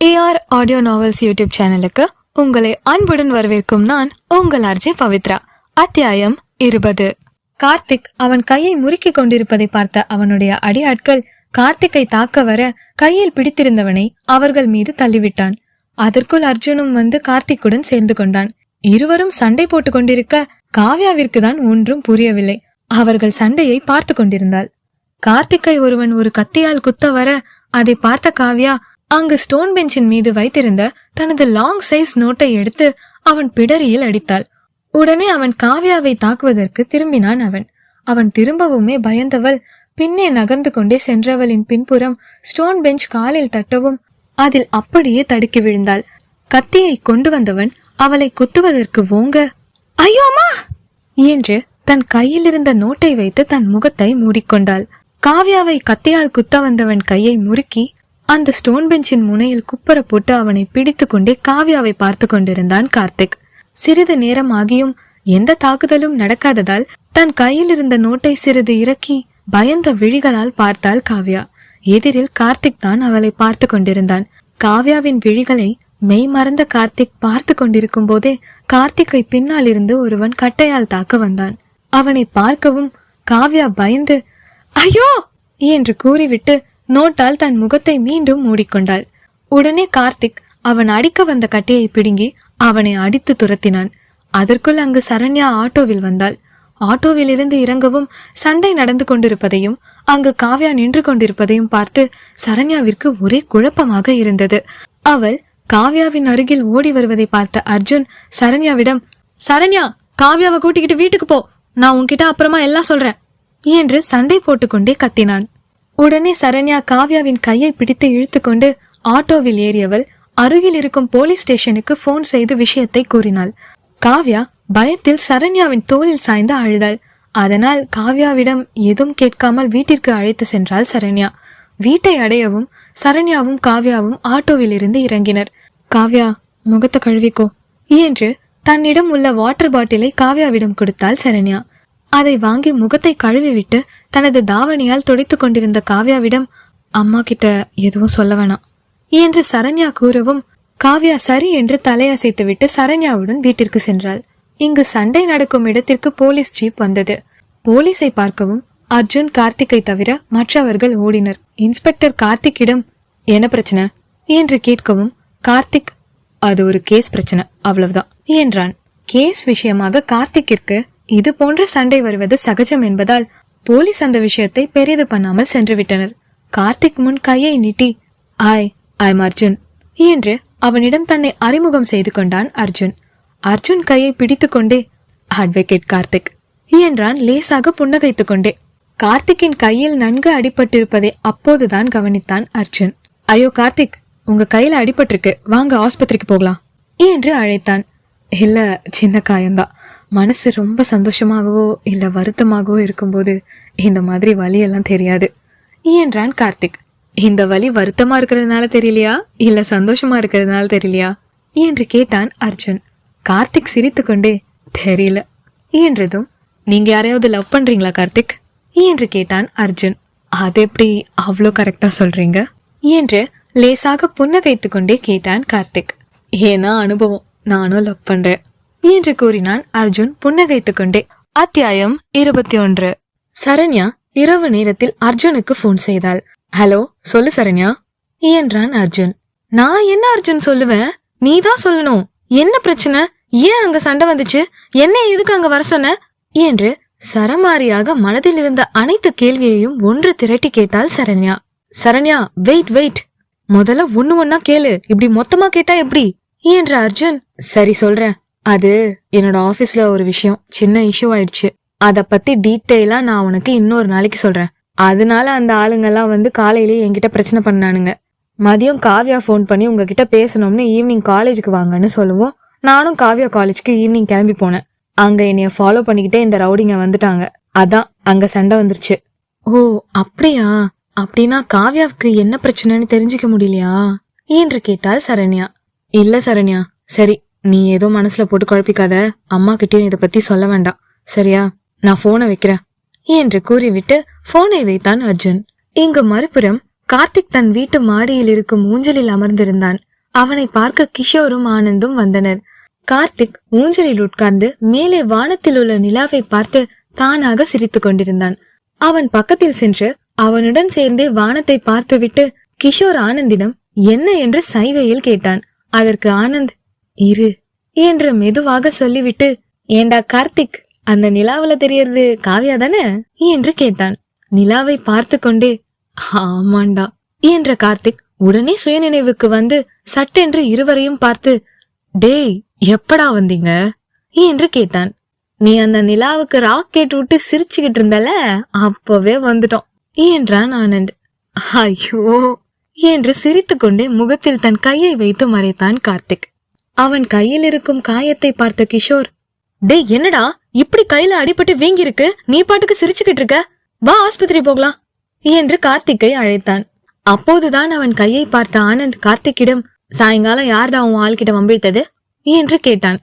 AR audio novels YouTube சேனலுக்கு உங்களை அன்புடன் வரவேற்கும் நான் உங்கள் RJ பவித்ரா. அத்தியாயம் 20. கார்த்திக் அவன் கையை முறுக்கிக் கொண்டிருப்பதை பார்த்த அவனுடைய அடியாட்கள் கார்த்திக்கை தாக்க வர கையில் பிடித்திருந்தவனை அவர்கள் மீது தள்ளிவிட்டான். அதற்குள் அர்ஜுனும் வந்து கார்த்திக்குடன் சேர்ந்து கொண்டான். இருவரும் சண்டை போட்டுக் கொண்டிருக்க காவ்யாவிற்கு தான் ஒன்றும் புரியவில்லை. அவர்கள் சண்டையை பார்த்து கொண்டிருந்தாள். கார்த்திக்கை ஒருவன் ஒரு கத்தியால் குத்த வர அதை பார்த்த காவ்யா அங்கு ஸ்டோன் பெஞ்சின் மீது வைத்திருந்த தனது லாங் சைஸ் நோட்டை எடுத்து அவன் பிடரியில் அடித்தாள். உடனே அவன் காவ்யாவை தாக்குவதற்கு திரும்பினான். அவன் திரும்பவுமே பயந்தவள் பின்னே நகர்ந்து கொண்டே சென்றவளின் பின்புறம் ஸ்டோன் பெஞ்ச் காலில் தட்டவும் அதில் அப்படியே தடுக்கி விழுந்தாள். கத்தியை கொண்டு வந்தவன் அவளை குத்துவதற்கு ஓங்க, ஐயோ அம்மா என்று தன் கையில் இருந்த நோட்டை வைத்து தன் முகத்தை மூடிக்கொண்டாள். காவ்யாவை கத்தியால் குத்த வந்தவன் கையை முறுக்கி அந்த ஸ்டோன் பெஞ்சின் முனையில் குப்பர போட்டு அவனை பிடித்து கொண்டே காவ்யாவை பார்த்து கொண்டிருந்தான் கார்த்திக். சிறிது நேரம் ஆகியும் எந்த தாக்குதலும் நடக்காததால் தன் கையில் இருந்த நோட்டை சிறிது இறக்கி பயந்த விழிகளால் பார்த்தாள் காவ்யா. எதிரில் கார்த்திக் தான் அவளை பார்த்து கொண்டிருந்தான். காவ்யாவின் விழிகளை மெய் மறந்த கார்த்திக் பார்த்து கொண்டிருக்கும் போதே கார்த்திக்கை பின்னால் இருந்து ஒருவன் கட்டையால் தாக்க வந்தான். அவனை பார்க்கவும் காவ்யா பயந்து ஐயோ என்று கூறிவிட்டு நோட்டால் தன் முகத்தை மீண்டும் மூடிக்கொண்டாள். உடனே கார்த்திக் அவன் அடிக்க வந்த கட்டையை பிடுங்கி அவனை அடித்து துரத்தினான். அதற்குள் அங்கு சரண்யா ஆட்டோவில் வந்தாள். ஆட்டோவில் இருந்து இறங்கவும் சண்டை நடந்து கொண்டிருப்பதையும் அங்கு காவ்யா நின்று கொண்டிருப்பதையும் பார்த்து சரண்யாவிற்கு ஒரே குழப்பமாக இருந்தது. அவள் காவ்யாவின் அருகில் ஓடி வருவதை பார்த்த அர்ஜுன் சரண்யாவிடம், சரண்யா, காவ்யாவை கூட்டிக்கிட்டு வீட்டுக்கு போ, நான் உன்கிட்ட அப்புறமா எல்லாம் சொல்றேன் என்று சண்டை போட்டுக்கொண்டே கத்தினான். உடனே சரண்யா காவ்யாவின் கையை பிடித்து இழுத்துக்கொண்டு ஆட்டோவில் ஏறியவள் அருகில் இருக்கும் போலீஸ் ஸ்டேஷனுக்கு போன் செய்து விஷயத்தை கூறினாள். காவ்யா பயத்தில் சரண்யாவின் தோளில் சாய்ந்து அழுதாள். அதனால் காவ்யாவிடம் எதுவும் கேட்காமல் வீட்டிற்கு அழைத்து சென்றாள் சரண்யா. வீட்டை அடையவும் சரண்யாவும் காவ்யாவும் ஆட்டோவில் இருந்து இறங்கினர். காவ்யா, முகத்தை கழுவிக்கோ என்று தன்னிடம் உள்ள வாட்டர் பாட்டிலை காவ்யாவிடம் கொடுத்தாள் சரண்யா. அதை வாங்கி முகத்தை கழுவிவிட்டு தனது தாவணியால் துடைத்து கொண்டிருந்த காவ்யாவிடம், அம்மா கிட்ட எதுவும் சொல்ல வேணாம் என்று சரண்யா கூறவும் காவ்யா சரி என்று தலையசைத்துவிட்டு சரண்யாவுடன் வீட்டிற்கு சென்றாள். இங்கு சண்டை நடக்கும் இடத்திற்கு போலீஸ் ஜீப் வந்தது. போலீஸை பார்க்கவும் அர்ஜுன் கார்த்திக்கை தவிர மற்றவர்கள் ஓடினர். இன்ஸ்பெக்டர் கார்த்திக்கிடம் என்ன பிரச்சனை என்று கேட்கவும் கார்த்திக், அது ஒரு கேஸ் பிரச்சனை, அவ்வளவுதான் என்றான். கேஸ் விஷயமாக கார்த்திக்கிற்கு இது போன்ற சண்டை வருவது சகஜம் என்பதால் போலீஸ் அந்த விஷயத்தை பெரிது பண்ணாமல் சென்று விட்டனர். கார்த்திக் முன் கையை நீட்டி, ஐம் அர்ஜுன் என்று அவனிடம் தன்னை அறிமுகம் செய்து கொண்டான் அர்ஜுன். அர்ஜுன் கையை பிடித்து கொண்டே, அட்வொகேட் கார்த்திக் என்றான் லேசாக புன்னகைத்து கொண்டே. கார்த்திக்கின் கையில் நன்கு அடிபட்டிருப்பதை அப்போதுதான் கவனித்தான் அர்ஜுன். ஐயோ கார்த்திக், உங்க கையில அடிபட்டிருக்கு, வாங்க ஆஸ்பத்திரிக்கு போகலாம் என்று அழைத்தான். இல்ல, சின்ன காயம்தான். மனசு ரொம்ப சந்தோஷமாகவோ இல்ல வருத்தமாகவோ இருக்கும்போது இந்த மாதிரி வலியெல்லாம் தெரியாது என்றான் கார்த்திக். இந்த வலி வருத்தமா இருக்கிறதுனால தெரியலையா இல்ல சந்தோஷமா இருக்கிறதுனால தெரியலையா என்று கேட்டான் அர்ஜுன். கார்த்திக் சிரித்து கொண்டே, தெரியல என்றதும், நீங்க யாரையாவது லவ் பண்றீங்களா கார்த்திக் என்று கேட்டான் அர்ஜுன். அது எப்படி அவ்வளோ கரெக்டா சொல்றீங்க என்று லேசாக புன்னகைத்து கொண்டே கேட்டான் கார்த்திக். ஏன்னா அனுபவம், நானும் லவ் பண்றேன் என்று கூறினான் அர்ஜுன் புன்னகைத்து கொண்டே. அத்தியாயம் 21. சரண்யா இரவு நேரத்தில் அர்ஜுனுக்கு போன் செய்தாள். ஹலோ, சொல்லு சரண்யா என்றான் அர்ஜுன். நான் என்ன அர்ஜுன் சொல்லுவேன், நீதான் சொல்லணும். என்ன பிரச்சனை, ஏன் அங்க சண்டை வந்துச்சு, என்ன எதுக்கு அங்க வர சொன்ன என்று சரமாரியாக மனதில் இருந்த அனைத்து கேள்வியையும் ஒன்று திரட்டி கேட்டாள் சரண்யா. சரண்யா, வெயிட், முதல்ல ஒண்ணு ஒன்னா கேளு, இப்படி மொத்தமா கேட்டா எப்படி என்ற அர்ஜுன். சரி சொல்றேன். அது என்னோட ஆபீஸ்ல ஒரு விஷயம், சின்ன இஷ்யூ ஆயிடுச்சு. அத பத்தி டீட்டெயிலா நான் உனக்கு இன்னொரு நாளைக்கு சொல்றேன். அதனால அந்த ஆளுங்கெல்லாம் வந்து காலையிலேயே என்கிட்ட பிரச்சனை பண்ணானுங்க. மதியம் காவ்யா போன் பண்ணி உங்ககிட்ட பேசணும்னு ஈவினிங் காலேஜுக்கு வாங்கன்னு சொல்லுவோம். நானும் காவ்யா காலேஜுக்கு ஈவினிங் கிளம்பி போனேன். அங்க என்னைய ஃபாலோ பண்ணிக்கிட்டே இந்த ரவுடிங்க வந்துட்டாங்க. அதான் அங்க சண்டை வந்துருச்சு. ஓ அப்படியா, அப்படின்னா காவ்யாவுக்கு என்ன பிரச்சனைன்னு தெரிஞ்சுக்க முடியலையா என்று கேட்டாள் சரண்யா. இல்ல சரண்யா, சரி நீ ஏதோ மனசுல போட்டு குழப்பிக்காத, அம்மா கிட்டயும் இத பத்தி சொல்ல வேண்டாம், சரியா? நான் போனை வைக்கிறேன் என்று கூறிவிட்டு போனை வைத்தான் அர்ஜுன். இங்கு மறுபுறம் கார்த்திக் தன் வீட்டு மாடியில் இருக்கும் ஊஞ்சலில் அமர்ந்திருந்தான். அவனை பார்க்க கிஷோரும் ஆனந்தும் வந்தனர். கார்த்திக் ஊஞ்சலில் உட்கார்ந்து மேலே வானத்தில் உள்ள நிலாவை பார்த்து தானாக சிரித்துக் கொண்டிருந்தான். அவன் பக்கத்தில் சென்று அவனுடன் சேர்ந்தே வானத்தை பார்த்துவிட்டு கிஷோர் ஆனந்திடம் என்ன என்று சைகையில் கேட்டான். அதற்கு ஆனந்த் இரு என்று மெதுவாக சொல்லிவிட்டு, ஏண்டா கார்த்திக், அந்த நிலாவுல தெரியறது காவியா தானே என்று கேட்டான். நிலாவை பார்த்து கொண்டே ஆமாண்டா என்ற கார்த்திக் உடனே சுயநினைவுக்கு வந்து சட்டென்று இருவரையும் பார்த்து, டேய் எப்படா வந்தீங்க என்று கேட்டான். நீ அந்த நிலாவுக்கு ராக்கெட் விட்டு சிரிச்சுக்கிட்டு இருந்தல, அப்பவே வந்துட்டோம் என்றான் ஆனந்த். ஐயோ என்று சிரித்து கொண்டே முகத்தில் தன் கையை வைத்து மறைத்தான் கார்த்திக். அவன் கையில் இருக்கும் காயத்தை பார்த்த கிஷோர், டேய் என்னடா இப்படி கையில அடிபட்டு வீங்கிருக்கு, நீ பாட்டுக்கு சிரிச்சுக்கிட்டு இருக்க, வா ஆஸ்பத்திரி போகலாம் என்று கார்த்திக்கை அழைத்தான். அப்போதுதான் அவன் கையை பார்த்த ஆனந்த் கார்த்திக்கிடம், சாயங்காலம் யார்டா உன் ஆள்கிட்ட வம்பிழ்த்தது என்று கேட்டான்.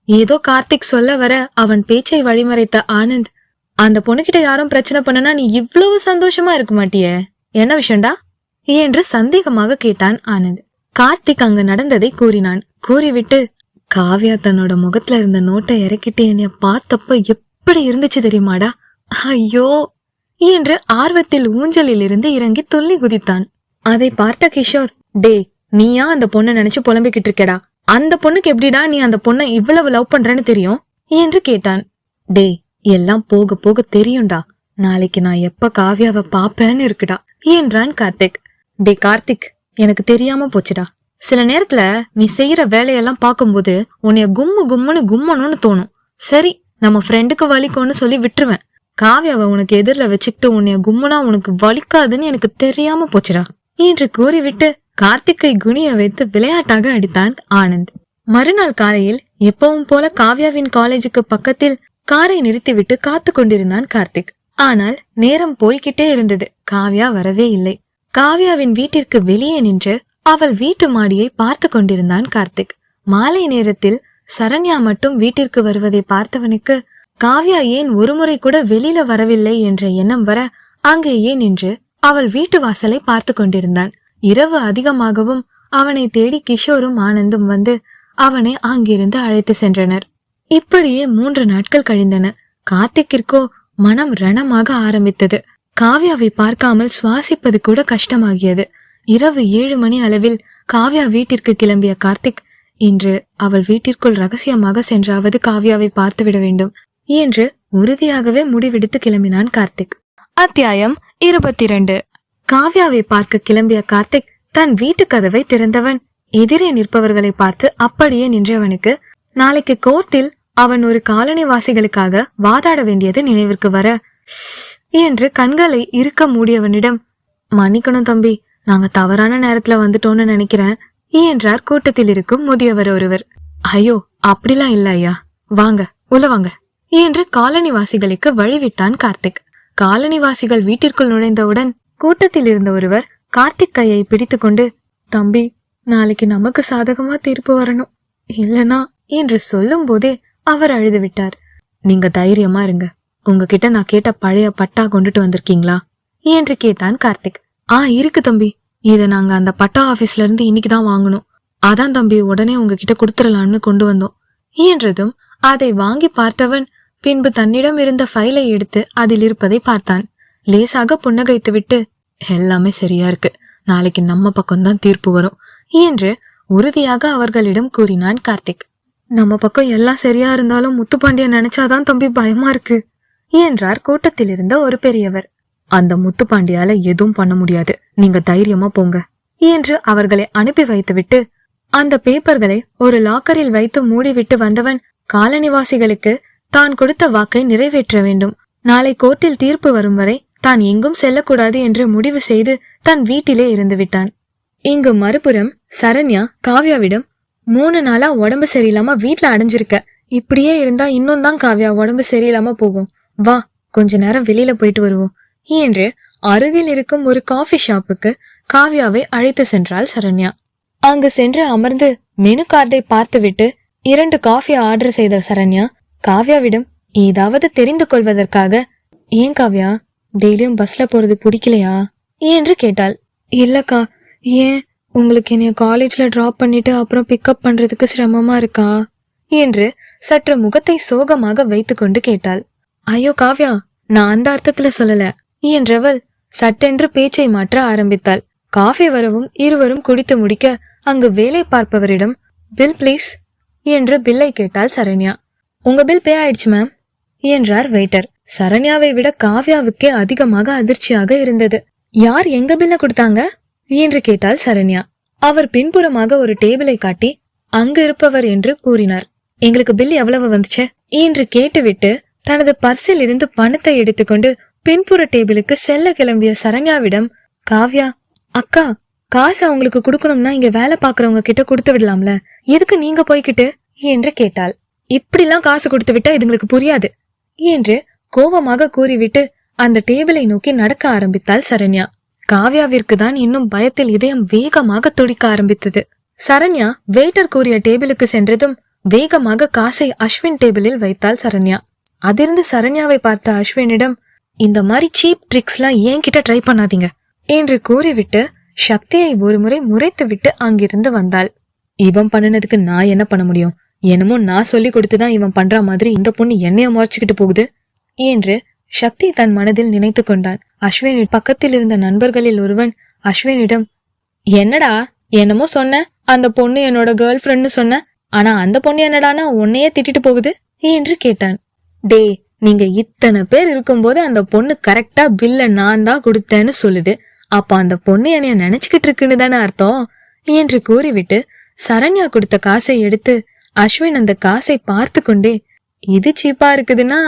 ஏதோ கார்த்திக் சொல்ல வர அவன் பேச்சை வழிமறைத்த ஆனந்த், அந்த பொண்ணுகிட்ட யாரும் பிரச்சனை பண்ணனா நீ இவ்வளவு சந்தோஷமா இருக்க மாட்டியே, என்ன விஷயம்டா என்று சந்தேகமாக கேட்டான் ஆனந்த். கார்த்திக் அங்கு நடந்ததை கூறினான். கூறிவிட்டு, காவ்யா தன்னோட முகத்துல இருந்த நோட்டை இறக்கிட்டு என்னைய பார்த்தப்ப எப்படி இருந்துச்சு தெரியுமாடா, ஐயோ என்று ஆர்வத்தில் ஊஞ்சலில் இருந்து இறங்கி துள்ளி குதித்தான். அதை பார்த்த கிஷோர், டே நீயா அந்த பொண்ணை நினைச்சு புலம்பிக்கிட்டு இருக்கடா, அந்த பொண்ணுக்கு எப்படிடா நீ அந்த பொண்ணை இவ்வளவு லவ் பண்றேன்னு தெரியும் என்று கேட்டான். டே எல்லாம் போக போக தெரியும்டா, நாளைக்கு நான் எப்ப காவ்யாவை பாப்பேன்னு இருக்குடா என்றான் கார்த்திக். டே கார்த்திக், எனக்கு தெரியாம போச்சுடா, சில நேரத்துல நீ செய்யற வேலையெல்லாம் பார்க்கும்போது உன்னைய கும்முன்னு கும்மணும்னு தோணும். சரி நம்ம ஃப்ரெண்டுக்கு வலிக்கும்னு சொல்லி விட்டுருவேன், காவ்யாவை உனக்கு எதிரில வச்சுக்கிட்டு உன்னைய கும்முனா உனக்கு வலிக்காதுன்னு எனக்கு தெரியாம போச்சுடா என்று கூறிவிட்டு கார்த்திக்கை குனிய வைத்து விளையாட்டாக அடித்தான் ஆனந்த். மறுநாள் காலையில் எப்பவும் போல காவ்யாவின் காலேஜுக்கு பக்கத்தில் காரை நிறுத்திவிட்டு காத்து கொண்டிருந்தான் கார்த்திக். ஆனால் நேரம் போய்கிட்டே இருந்தது, காவ்யா வரவே இல்லை. காவ்யாவின் வீட்டிற்கு வெளியே நின்று அவள் வீட்டு மாடியை பார்த்து கொண்டிருந்தான் கார்த்திக். மாலை நேரத்தில் சரண்யா மட்டும் வீட்டிற்கு வருவதை பார்த்தவனுக்கு காவ்யா ஏன் ஒருமுறை கூட வெளியில வரவில்லை என்ற எண்ணம் வர அங்கேயே நின்று அவள் வீட்டு வாசலை பார்த்து கொண்டிருந்தான். இரவு அதிகமாகவும் அவனை தேடி கிஷோரும் ஆனந்தும் வந்து அவனை அங்கிருந்து அழைத்து சென்றனர். இப்படியே 3 நாட்கள் கழிந்தன. கார்த்திக்கிற்கோ மனம் ரணமாக ஆரம்பித்தது. காவ்யாவை பார்க்காமல் சுவாசிப்பது கூட கஷ்டமாகியது. இரவு 7 மணி அளவில் காவ்யா வீட்டிற்கு கிளம்பிய கார்த்திக், இன்று அவள் வீட்டிற்குள் ரகசியமாக சென்றாவது காவ்யாவை பார்த்துவிட வேண்டும் என்று உறுதியாகவே முடிவெடுத்து கிளம்பினான் கார்த்திக். அத்தியாயம் 22. காவ்யாவை பார்க்க கிளம்பிய கார்த்திக் தன் வீட்டு கதவை திறந்தவன் எதிரே நிற்பவர்களை பார்த்து அப்படியே நின்றவனுக்கு நாளைக்கு கோர்ட்டில் அவன் ஒரு காலனிவாசிகளுக்காக வாதாட வேண்டியது நினைவிற்கு வர என்று கண்களை இருக்க மூடியவனிடம், மன்னிக்கணும் தம்பி, நாங்க தவறான நேரத்துல வந்துட்டோம்னு நினைக்கிறேன் என்றார் கூட்டத்தில் இருக்கும் முதியவர் ஒருவர். ஐயோ அப்படிலாம் இல்ல ஐயா, வாங்க உள்ள வாங்க என்று காலனிவாசிகளுக்கு வழிவிட்டான் கார்த்திக். காலனிவாசிகள் வீட்டிற்குள் நுழைந்தவுடன் கூட்டத்தில் இருந்த ஒருவர் கார்த்திக் கையை பிடித்து கொண்டு, தம்பி நாளைக்கு நமக்கு சாதகமா தீர்ப்பு வரணும், இல்லனா என்று சொல்லும் போதே அவர் அழுது விட்டார். நீங்க தைரியமா இருங்க, உங்ககிட்ட நான் கேட்ட பழைய பட்டா கொண்டுட்டு வந்திருக்கீங்களா என்று கேட்டான் கார்த்திக். இருக்கு தம்பி, இத நாங்க அந்த பட்டா ஆபீஸ்ல இருந்து இன்னைக்குதான் வாங்கணும், அதான் தம்பி உடனே உங்ககிட்ட கொடுத்துடலான்னு கொண்டு வந்தோம் என்றதும் அதை வாங்கி பார்த்தவன் பின்பு தன்னிடம் இருந்த ஃபைலை எடுத்து அதில் இருப்பதை பார்த்தான். லேசாக புன்னகைத்து விட்டு, எல்லாமே சரியா இருக்கு, நாளைக்கு நம்ம பக்கம்தான் தீர்ப்பு வரும் என்று உறுதியாக அவர்களிடம் கூறினான் கார்த்திக். நம்ம பக்கம் எல்லாம் சரியா இருந்தாலும் முத்துப்பாண்டியன் நினைச்சாதான் தம்பி பயமா இருக்கு என்றார் கூட்டத்தில் இருந்த ஒரு பெரியவர். அந்த முத்துப்பாண்டியால எதுவும் பண்ண முடியாது, நீங்க தைரியமா போங்க என்று அவர்களை அனுப்பி வைத்துவிட்டு அந்த பேப்பர்களை ஒரு லாக்கரில் வைத்து மூடிவிட்டு வந்தவன் காலனிவாசிகளுக்கு தான் கொடுத்த வாக்கை நிறைவேற்ற வேண்டும், நாளை கோர்ட்டில் தீர்ப்பு வரும் வரை தான் எங்கும் செல்லக்கூடாது என்று முடிவு செய்து தன் வீட்டிலே இருந்து விட்டான். இங்கு மறுபுறம் சரண்யா காவ்யாவிடம், 3 நாளா உடம்பு சரியில்லாம வீட்டுல அடைஞ்சிருக்க, இப்படியே இருந்தா இன்னும் தான் காவ்யா உடம்பு சரியில்லாம போகும், வா கொஞ்ச நேரம் வெளியில போயிட்டு வருவோம் என்று அருகில் இருக்கும் ஒரு காஃபி ஷாப்புக்கு காவ்யாவை அழைத்து சென்றாள் சரண்யா. அங்கு சென்று அமர்ந்து மெனு கார்டை பார்த்துவிட்டு 2 காஃபி ஆர்டர் செய்த சரண்யா காவ்யாவிடம் ஏதாவது தெரிந்து கொள்வதற்காக, ஏன் காவ்யா டெய்லியும் பஸ்ல போறது பிடிக்கலையா என்று கேட்டாள். இல்லக்கா, ஏன் உங்களுக்கு என்னைய காலேஜ்ல டிராப் பண்ணிட்டு அப்புறம் பிக்கப் பண்றதுக்கு சிரமமா இருக்கா என்று சற்று முகத்தை சோகமாக வைத்துக்கொண்டு கேட்டாள். ஐயோ காவ்யா, நான் அந்த அர்த்தத்துல சொல்லல என்றவள் சட்டென்று பேச்சை மாற்ற ஆரம்பித்தாள். காஃபி வரவும் இருவரும் குடித்து முடிக்க அங்கு வேலை பார்ப்பவரிடம் பில் பிளீஸ் என்று பில்லை கேட்டாள் சரண்யா. உங்க பில் பே ஆயிடுச்சு மேம் என்றார் வெயிட்டர். சரண்யாவை விட காவ்யாவுக்கே அதிகமாக அதிர்ச்சியாக இருந்தது. யார் எங்க பில்ல கொடுத்தாங்க என்று கேட்டாள் சரண்யா. அவர் பின்புறமாக ஒரு டேபிளை காட்டி அங்கு இருப்பவர் என்று கூறினார். எங்களுக்கு பில் எவ்வளவு வந்துச்சு என்று கேட்டுவிட்டு தனது பர்சில் இருந்து பணத்தை எடுத்துக்கொண்டு பின்புற டேபிளுக்கு செல்ல கிளம்பிய சரண்யாவிடம், காவ்யா அக்கா, காசு அவங்களுக்கு கொடுக்கணும்னா இங்க வேலை பாக்குறவங்க கிட்ட கொடுத்து விடலாம்ல, எதுக்கு நீங்க போய்கிட்டு என்று கேட்டாள். இப்படிலாம் காசு கொடுத்து விட்டா இதுங்களுக்கு புரியாது என்று கோபமாக கூறிவிட்டு அந்த டேபிளை நோக்கி நடக்க ஆரம்பித்தாள் சரண்யா. காவ்யாவிற்கு தான் இன்னும் பயத்தில் இதயம் வேகமாக துடிக்க ஆரம்பித்தது. சரண்யா வெயிட்டர் கூறிய டேபிளுக்கு சென்றதும் வேகமாக காசை அஸ்வின் டேபிளில் வைத்தாள் சரண்யா. அதிர்ந்து சரண்யாவை பார்த்த அஸ்வினிடம், இந்த மாதிரி சீப் ட்ரிக்ஸ்லாம் என்கிட்ட ட்ரை பண்ணாதீங்க என்று கூறிவிட்டு சக்தியை ஒருமுறை முறைத்து விட்டு அங்கிருந்து வந்தாள். இவன் பண்ணினதுக்கு நான் என்ன பண்ண முடியும்? என்னமோ நான் சொல்லி கொடுத்துதான் இவன் பண்ற மாதிரி இந்த பொண்ணு என்னைய முறைச்சுக்கிட்டு போகுது என்று சக்தி தன் மனதில் நினைத்து கொண்டான். அஸ்வினின் பக்கத்தில் இருந்த நண்பர்களில் ஒருவன் அஸ்வினிடம், என்னடா என்னமோ சொன்ன, அந்த பொண்ணு என்னோட கேர்ள் ஃப்ரெண்ட்னு சொன்ன, ஆனா அந்த பொண்ணு என்னடானா உன்னையே திட்டிட்டு போகுது என்று கேட்டான். டே, நீங்க இத்தனை பேர் இருக்கும்போது அந்த பொண்ணு கரெக்டா பில்ல நான் தான் கொடுத்தேன்னு சொல்லுது, அப்ப அந்த பொண்ணு என்னைய நினைச்சுக்கிட்டு இருக்குன்னு தானே அர்த்தம் என்று கூறிவிட்டு சரண்யா கொடுத்த காசை எடுத்து அஸ்வின் அந்த காசை பார்த்து கொண்டே, இது சீப்பா இருக்குதுன்னா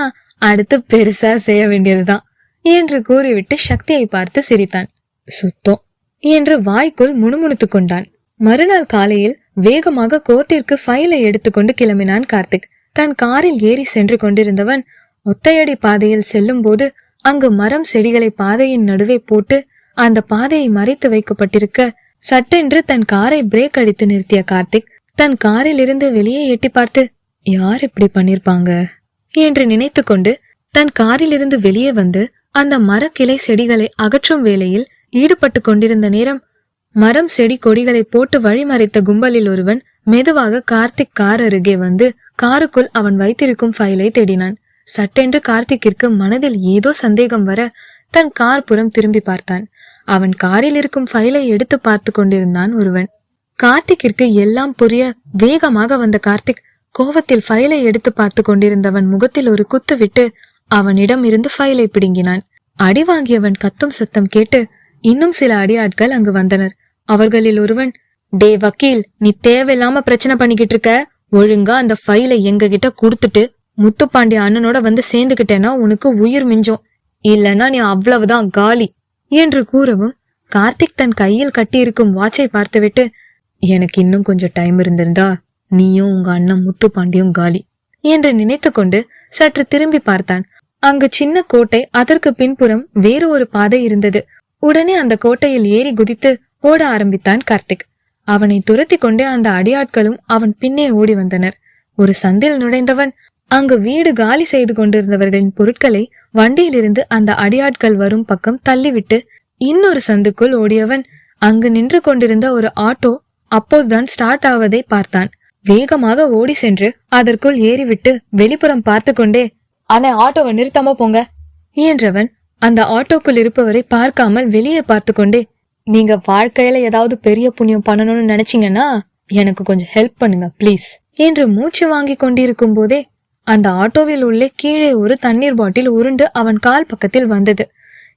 அடுத்து பெருசா செய்ய வேண்டியதுதான் என்று கூறிவிட்டு சக்தியை பார்த்து சிரித்தான். சுத்தம் என்று வாய்க்குள் முணுமுணுத்து கொண்டான். மறுநாள் காலையில் வேகமாக கோர்ட்டிற்கு ஃபைலை எடுத்துக்கொண்டு கிளம்பினான் கார்த்திக். தன் காரில் ஏறி சென்று கொண்டிருந்தவன் ஒத்தையடி பாதையில் செல்லும் போது அங்கு மரம் செடிகளை பாதையின் நடுவே போட்டு அந்த பாதையை மறைத்து வைக்கப்பட்டிருக்க சட்டென்று தன் காரை பிரேக் அடித்து நிறுத்திய கார்த்திக் தன் காரில் இருந்து வெளியே எட்டி பார்த்து, யார் இப்படி பண்ணிருப்பாங்க என்று நினைத்து கொண்டு தன் காரில் இருந்து வெளியே வந்து அந்த மரக்கிளை செடிகளை அகற்றும் வேளையில் ஈடுபட்டு கொண்டிருந்த நேரம் மரம் செடி கொடிகளை போட்டு வழிமறைத்த கும்பலில் ஒருவன் மெதுவாக கார்த்திக் கார் அருகே வந்து காருக்குள் அவன் வைத்திருக்கும் ஃபைலை தேடினான். சட்டென்று கார்த்திக்கிற்கு மனதில் ஏதோ சந்தேகம் வர தன் கார் புறம் திரும்பி பார்த்தான். அவன் காரில் இருக்கும் ஃபைலை எடுத்து பார்த்து கொண்டிருந்தான் ஒருவன். கார்த்திக்கிற்கு எல்லாம் புரிய வேகமாக வந்த கார்த்திக் கோவத்தில் ஃபைலை எடுத்து பார்த்து கொண்டிருந்தவன் முகத்தில் ஒரு குத்து விட்டு அவனிடம் இருந்து ஃபைலை பிடுங்கினான். அடி வாங்கியவன் கத்தும் சத்தம் கேட்டு இன்னும் சில அடியாட்கள் அங்கு வந்தனர். அவர்களில் ஒருவன், டே வக்கீல், நீ தேவையில்லாம பிரச்சனை பண்ணிக்கிட்டு இருக்க, ஒழுங்கா அந்த ஃபைலை எங்க கிட்ட குடுத்துட்டு முத்துப்பாண்டி அண்ணனோட வந்து சேர்ந்துகிட்டேன்னா உனக்கு உயிர் மிஞ்சோம், இல்லன்னா நீ அவ்வளவுதான் காலி என்று கூறவும் கார்த்திக் தன் கையில் கட்டியிருக்கும் வாட்சை பார்த்துவிட்டு, எனக்கு இன்னும் கொஞ்சம் டைம் இருந்திருந்தா நீயும் உங்க அண்ணன் முத்துப்பாண்டியும் காலி என்று நினைத்து கொண்டு சற்று திரும்பி பார்த்தான். அங்கு சின்ன கோட்டை, அதற்கு பின்புறம் வேறு ஒரு பாதை இருந்தது. உடனே அந்த கோட்டையில் ஏறி குதித்து ஓட ஆரம்பித்தான் கார்த்திக். அவனை துரத்தி கொண்டே அந்த அடியாட்களும் அவன் பின்னே ஓடி வந்தனர். ஒரு சந்தில் நுழைந்தவன் அங்கு வீடு காலி செய்து கொண்டிருந்தவர்களின் பொருட்களை வண்டியிலிருந்து அந்த அடியாட்கள் வரும் பக்கம் தள்ளிவிட்டு இன்னொரு சந்துக்குள் ஓடியவன் அங்கு நின்று கொண்டிருந்த ஒரு ஆட்டோ அப்போதுதான் ஸ்டார்ட் ஆவதை பார்த்தான். வேகமாக ஓடி சென்று அதற்குள் ஏறிவிட்டு வெளிப்புறம் பார்த்து கொண்டே, அண்ணே ஆட்டோவை நிறுத்தாம போங்க என்றவன் அந்த ஆட்டோக்குள் இருப்பவரை பார்க்காமல் வெளியே பார்த்து கொண்டே, நீங்க வாழ்க்கையில ஏதாவது பெரிய புண்ணியம் பண்ணணும்னு நினைச்சீங்கன்னா எனக்கு கொஞ்சம் ஹெல்ப் பண்ணுங்க பிளீஸ் என்று மூச்சு வாங்கி கொண்டிருக்கும் போதே அந்த ஆட்டோவில் உள்ளே கீழே ஒரு தண்ணீர் பாட்டில் உருண்டு அவன் கால் பக்கத்தில் வந்தது.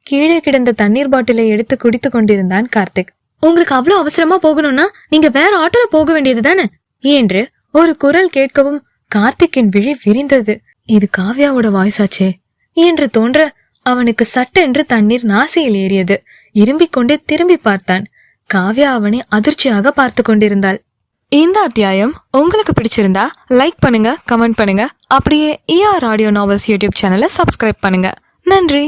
கீழே கிடந்த தண்ணீர் பாட்டிலை எடுத்து குடித்து கொண்டிருந்தான் கார்த்திக். உங்களுக்கு அவ்வளவு அவசரமா போகணும்னா நீங்க வேற ஆட்டோல போக வேண்டியது தானே என்று ஒரு குரல் கேட்கவும் கார்த்திக்கின் விழி விரிந்தது. இது காவ்யாவோட வாய்ஸாச்சே என்று தோன்ற அவனுக்கு சட்டென்று தண்ணீர் நாசியில் ஏறியது. இரும்பிக் கொண்டே திரும்பி பார்த்தான். காவ்யா அவனை அதிர்ச்சியாக பார்த்து கொண்டிருந்தாள். இந்த அத்தியாயம் உங்களுக்கு பிடிச்சிருந்தா லைக் பண்ணுங்க, கமெண்ட் பண்ணுங்க, அப்படியே ER ஆடியோ நாவல்ஸ் யூடியூப் சேனலை சப்ஸ்கிரைப் பண்ணுங்க. நன்றி.